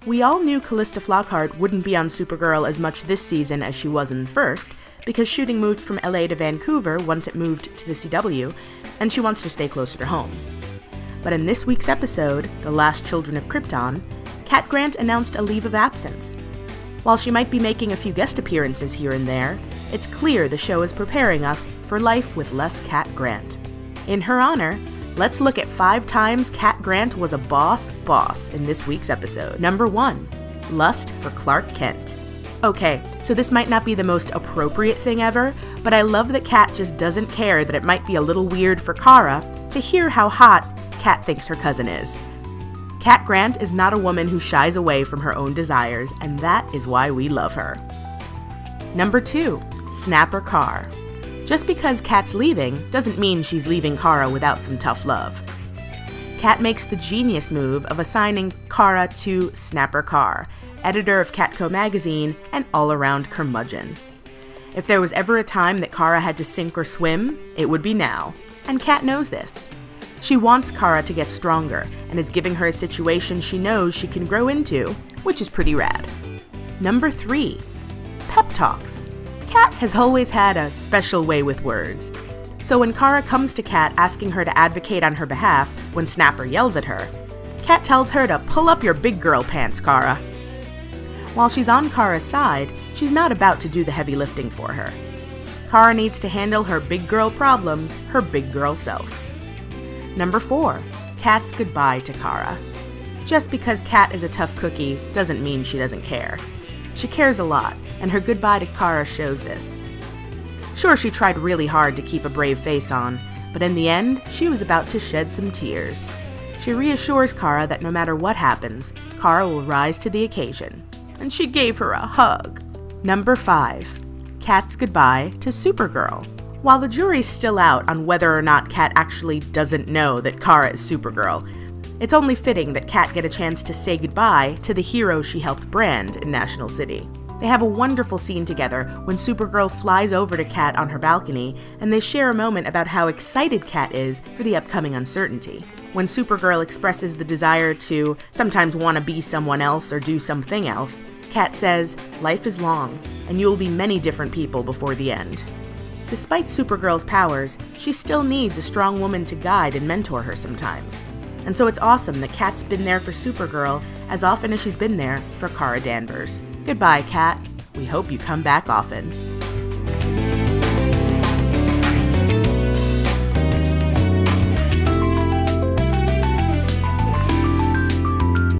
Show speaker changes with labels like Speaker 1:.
Speaker 1: We all knew Calista Flockhart wouldn't be on Supergirl as much this season as she was in the first, because shooting moved from LA to Vancouver once it moved to the CW, and she wants to stay closer to home. But in this week's episode, The Last Children of Krypton, Cat Grant announced a leave of absence. While she might be making a few guest appearances here and there, it's clear the show is preparing us for life with less Cat Grant. In her honor, let's look at 5 times Cat Grant was a boss in this week's episode. Number 1, lust for Clark Kent. Okay, so this might not be the most appropriate thing ever, but I love that Cat just doesn't care that it might be a little weird for Kara to hear how hot Cat thinks her cousin is. Cat Grant is not a woman who shies away from her own desires, and that is why we love her. Number 2, Snapper CARR. Just because Kat's leaving doesn't mean she's leaving Kara without some tough love. Kat makes the genius move of assigning Kara to Snapper CARR, editor of Catco magazine and all-around curmudgeon. If there was ever a time that Kara had to sink or swim, it would be now, and Kat knows this. She wants Kara to get stronger and is giving her a situation she knows she can grow into, which is pretty rad. Number 3, pep talks. Kat has always had a special way with words. So when Kara comes to Kat asking her to advocate on her behalf when Snapper yells at her, Kat tells her to pull up your big girl pants, Kara. While she's on Kara's side, she's not about to do the heavy lifting for her. Kara needs to handle her big girl problems her big girl self. Number 4, Kat's goodbye to Kara. Just because Kat is a tough cookie doesn't mean she doesn't care. She cares a lot, and her goodbye to Kara shows this. Sure, she tried really hard to keep a brave face on, but in the end, she was about to shed some tears. She reassures Kara that no matter what happens, Kara will rise to the occasion, and she gave her a hug. Number 5, Kat's goodbye to Supergirl. While the jury's still out on whether or not Kat actually doesn't know that Kara is Supergirl, it's only fitting that Kat get a chance to say goodbye to the hero she helped brand in National City. They have a wonderful scene together when Supergirl flies over to Kat on her balcony, and they share a moment about how excited Kat is for the upcoming uncertainty. When Supergirl expresses the desire to sometimes want to be someone else or do something else, Kat says, "Life is long, and you will be many different people before the end." Despite Supergirl's powers, she still needs a strong woman to guide and mentor her sometimes. And so it's awesome that Kat's been there for Supergirl as often as she's been there for Kara Danvers. Goodbye, Kat. We hope you come back often.